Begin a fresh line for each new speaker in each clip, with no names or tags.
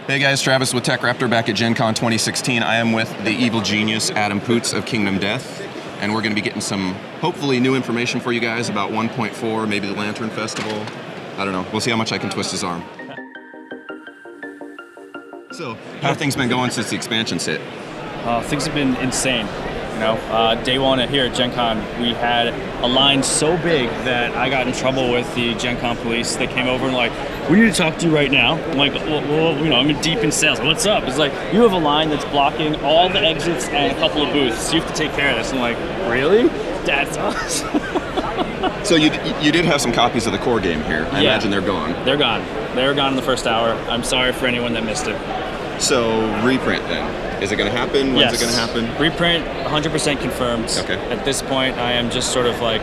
Hey guys, Travis with TechRaptor back at Gen Con 2016. I am with the evil genius Adam Poots of Kingdom Death, and we're going to be getting some hopefully new information for you guys about 1.4, maybe the Lantern Festival. I don't know. We'll see how much I can twist his arm. So, how have things been going since the expansion's hit?
Things have been insane. You know, day one here at Gen Con, we had a line so big that I got in trouble with the Gen Con police. They came over and like, we need to talk to you right now. I'm like, well, you know, I'm deep in sales. What's up? It's like, you have a line that's blocking all the exits and a couple of booths. You have to take care of this. I'm like, really? That's awesome.
So you did have some copies of the core game here. I imagine they're gone.
They're gone. They were gone in the first hour. I'm sorry for anyone that missed it.
So reprint then. Is it going to happen? When's it going to happen?
Reprint, 100% confirmed.
Okay.
At this point, I am just sort of like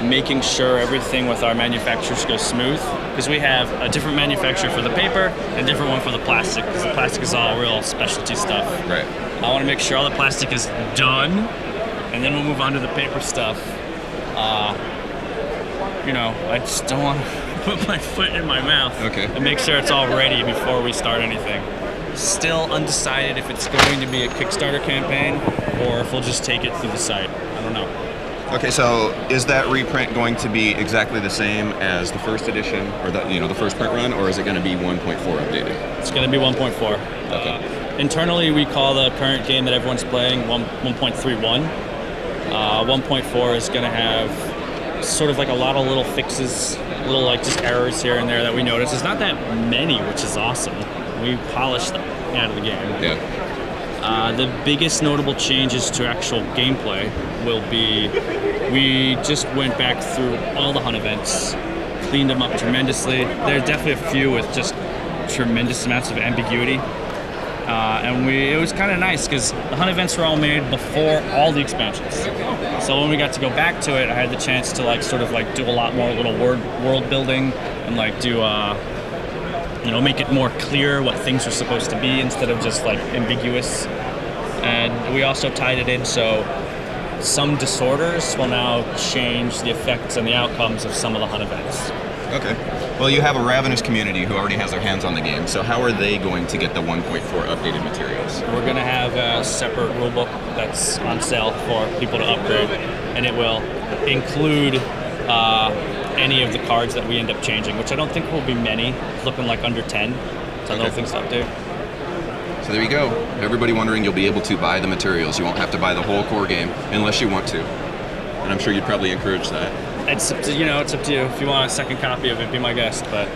making sure everything with our manufacturers goes smooth, because we have a different manufacturer for the paper and a different one for the plastic, because the plastic is all real specialty stuff.
Right.
I want to make sure all the plastic is done, and then we'll move on to the paper stuff. You know, I just don't want to put my foot in my mouth and make sure it's all ready before we start anything. Still undecided if it's going to be a Kickstarter campaign or if we'll just take it through the site. I don't know.
Okay, so is that reprint going to be exactly the same as the first edition, or the first print run, or is it going to be 1.4 updated?
It's going to be 1.4.
Okay.
Internally, we call the current game that everyone's playing 1.31. 1.4 is going to have sort of like a lot of little fixes, little like just errors here and there that we notice. It's not that many, which is awesome. We polished them out of the game.
Yeah.
The biggest notable changes to actual gameplay will be, we just went back through all the hunt events, cleaned them up tremendously. There are definitely a few with just tremendous amounts of ambiguity. And it was kind of nice because the hunt events were all made before all the expansions. So when we got to go back to it, I had the chance to like sort of like do a lot more little world building and like do you know, make it more clear what things are supposed to be instead of just like ambiguous. And we also tied it in so some disorders will now change the effects and the outcomes of some of the hunt events.
Okay. Well, you have a ravenous community who already has their hands on the game, so how are they going to get the 1.4 updated materials?
We're going to have a separate rulebook that's on sale for people to upgrade, and it will include any of the cards that we end up changing, which I don't think will be many. It's looking like under 10, so little things to update.
So there you go. Everybody wondering, you'll be able to buy the materials. You won't have to buy the whole core game unless you want to. And I'm sure you'd probably encourage that.
It's up to, it's up to you. If you want a second copy of it, be my guest. But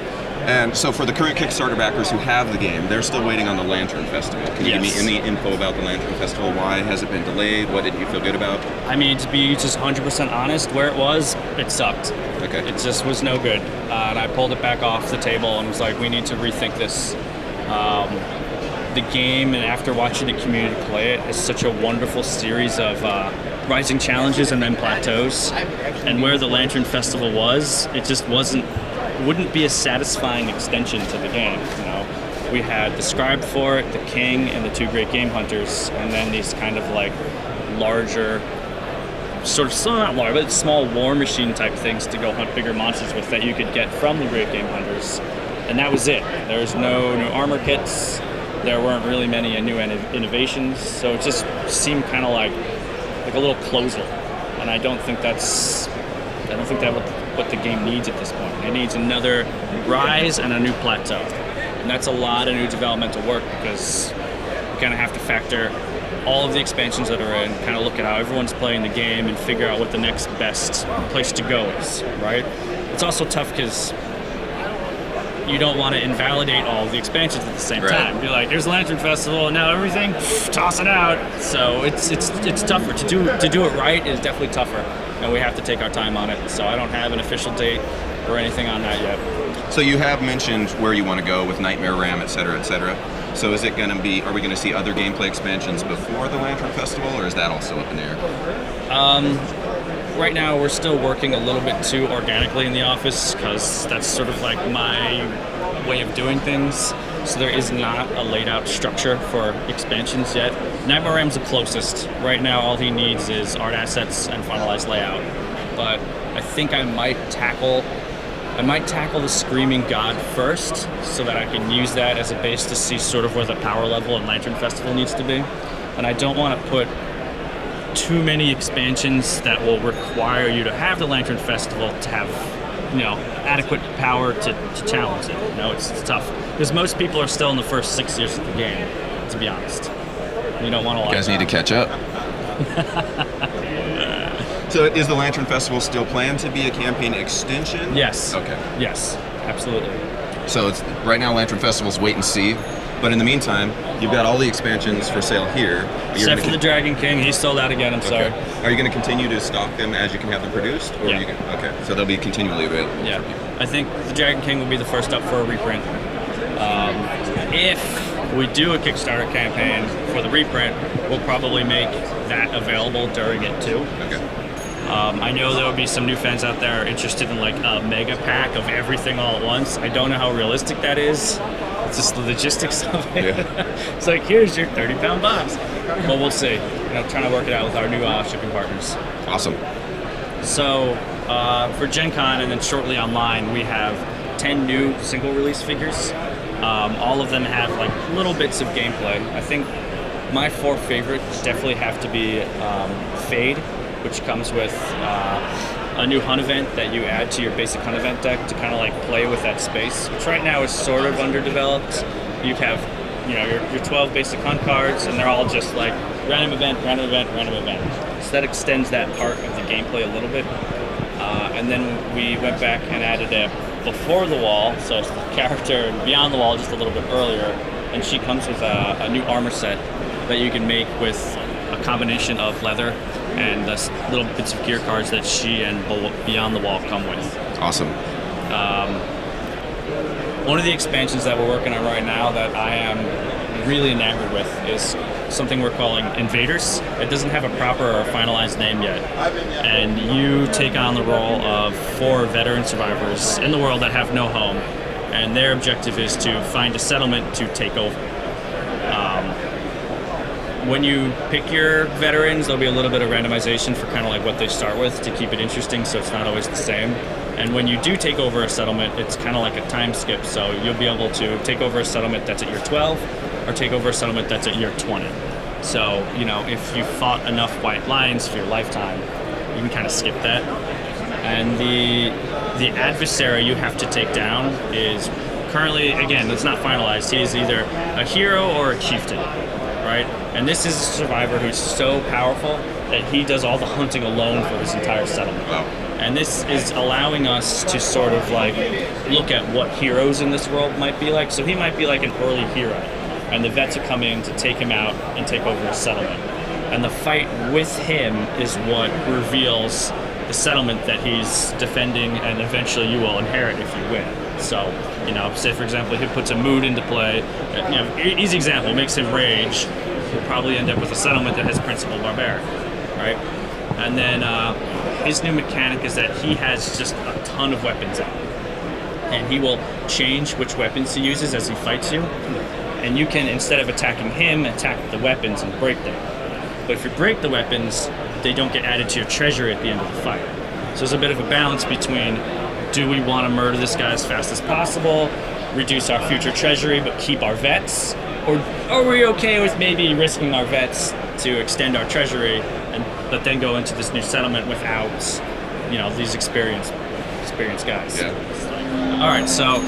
and so for the current Kickstarter backers who have the game, they're still waiting on the Lantern Festival. Can you give me any info about the Lantern Festival? Why has it been delayed? What did you feel good about?
I mean, to be just 100% honest, where it was, it sucked.
Okay.
It just was no good. And I pulled it back off the table and was like, we need to rethink this. The game, and after watching the community play it, is such a wonderful series of rising challenges and then plateaus. And where the Lantern Festival was, it just wouldn't be a satisfying extension to the game. You know, we had the scribe for it, the king, and the two great game hunters, and then these kind of like larger, sort of not large, but small war machine type things to go hunt bigger monsters with that you could get from the great game hunters. And that was it. There was no new armor kits. There weren't really many new innovations, so it just seemed kind of like a little closer. And I don't think that's what the game needs at this point. It needs another rise and a new plateau. And that's a lot of new developmental work, because you kind of have to factor all of the expansions that are in, kind of look at how everyone's playing the game and figure out what the next best place to go is, right? It's also tough because you don't want to invalidate all of the expansions at the same time. Be like, there's Lantern Festival, and now everything, toss it out. So it's tougher. To do it right is definitely tougher, and we have to take our time on it. So I don't have an official date or anything on that yet.
So you have mentioned where you want to go with Nightmare Ram, et cetera, et cetera. So is it going to be, are we going to see other gameplay expansions before the Lantern Festival, or is that also up in the air?
Right now, we're still working a little bit too organically in the office, because that's sort of like my way of doing things. So there is not a laid out structure for expansions yet. Nightmare Ram's the closest. Right now, all he needs is art assets and finalized layout. But I think I might tackle I might tackle the Screaming God first, so that I can use that as a base to see sort of where the power level in Lantern Festival needs to be. And I don't want to put too many expansions that will require you to have the Lantern Festival to have, adequate power to challenge it. It's tough. Because most people are still in the first 6 years of the game, to be honest. You don't want to.
You guys need to catch up. So is the Lantern Festival still planned to be a campaign extension?
Yes.
Okay.
Yes, absolutely.
So it's right now Lantern Festival's wait and see, but in the meantime, you've got all the expansions for sale here.
Except for the Dragon King, he's sold out again. I'm sorry.
Are you going to continue to stock them as you can have them produced? Or
Yeah.
Okay, so they'll be continually available.
Yeah. I think the Dragon King will be the first up for a reprint. If we do a Kickstarter campaign for the reprint, we'll probably make that available during it too.
Okay.
I know there will be some new fans out there interested in like a mega pack of everything all at once. I don't know how realistic that is. It's just the logistics of it.
Yeah.
It's like, here's your 30-pound box. But we'll see. Trying to work it out with our new shipping partners.
Awesome.
So for Gen Con and then shortly online, we have 10 new single release figures. All of them have like little bits of gameplay. I think my 4 favorites definitely have to be Fade, which comes with a new hunt event that you add to your basic hunt event deck to kind of like play with that space, which right now is sort of underdeveloped. You have your 12 basic hunt cards, and they're all just like random event, random event, random event. So that extends that part of the gameplay a little bit. And then we went back and added a before the wall, so it's the character beyond the wall just a little bit earlier, and she comes with a new armor set that you can make with a combination of leather and the little bits of gear cards that she and Beyond the Wall come with.
Awesome.
One of the expansions that we're working on right now that I am really enamored with is something we're calling Invaders. It doesn't have a proper or finalized name yet. And you take on the role of 4 veteran survivors in the world that have no home. And their objective is to find a settlement to take over. When you pick your veterans, there'll be a little bit of randomization for kind of like what they start with to keep it interesting, so it's not always the same. And when you do take over a settlement, it's kind of like a time skip, so you'll be able to take over a settlement that's at year 12 or take over a settlement that's at year 20. So, if you fought enough white lions for your lifetime, you can kind of skip that. And the adversary you have to take down is currently, again, it's not finalized. He is either a hero or a chieftain, right? And this is a survivor who's so powerful that he does all the hunting alone for his entire settlement.
Wow.
And this is allowing us to sort of like look at what heroes in this world might be like. So he might be like an early hero, and the vets will come in to take him out and take over his settlement. And the fight with him is what reveals the settlement that he's defending, and eventually you will inherit if you win. So, say for example, he puts a mood into play. Easy example, makes him rage. He'll probably end up with a settlement that has Principal Barbaric, right? And then his new mechanic is that he has just a ton of weapons out. And he will change which weapons he uses as he fights you. And you can, instead of attacking him, attack the weapons and break them. But if you break the weapons, they don't get added to your treasury at the end of the fight. So there's a bit of a balance between, do we want to murder this guy as fast as possible, reduce our future treasury but keep our vets? Or are we okay with maybe risking our vets to extend our treasury but then go into this new settlement without, these experienced guys?
Yeah.
All right, so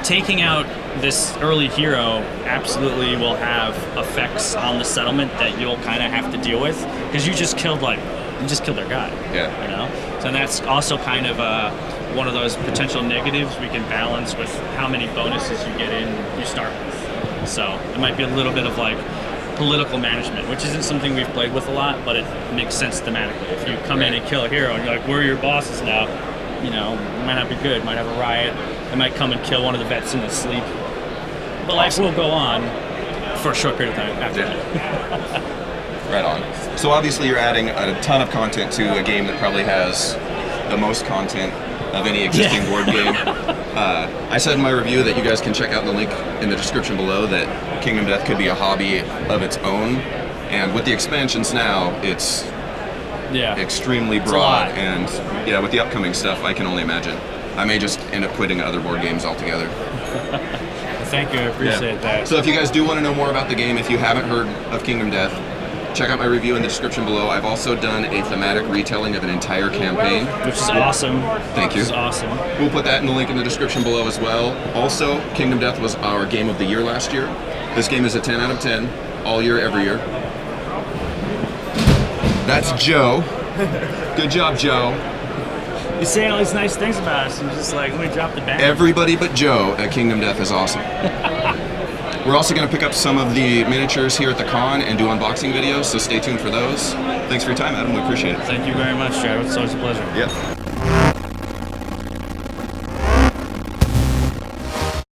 taking out this early hero absolutely will have effects on the settlement that you'll kind of have to deal with, because you just killed their guy.
Yeah.
So that's also kind of one of those potential negatives we can balance with how many bonuses you get in you start with. So it might be a little bit of like political management, which isn't something we've played with a lot, but it makes sense thematically. If you come in and kill a hero and you're like, we're your bosses now, it might not be good, might have a riot, they might come and kill one of the vets in his sleep. But life will go on for a short period of time after that.
Right on. So obviously you're adding a ton of content to a game that probably has the most content of any existing board game. I said in my review that you guys can check out the link in the description below that Kingdom Death could be a hobby of its own. And with the expansions now, it's extremely broad. And with the upcoming stuff, I can only imagine. I may just end up quitting other board games altogether.
Thank you, I appreciate that.
So if you guys do want to know more about the game, if you haven't heard of Kingdom Death, check out my review in the description below. I've also done a thematic retelling of an entire campaign.
Which is awesome.
Thank you.
Which is awesome.
We'll put that in the link in the description below as well. Also, Kingdom Death was our game of the year last year. This game is a 10 out of 10, all year, every year. That's Joe. Good job, Joe.
You say all these nice things about us, and just like, let me drop the band.
Everybody but Joe at Kingdom Death is awesome. We're also going to pick up some of the miniatures here at the con and do unboxing videos, so stay tuned for those. Thanks for your time, Adam. We appreciate it.
Thank you very much, Jared. It's always a pleasure.
Yep.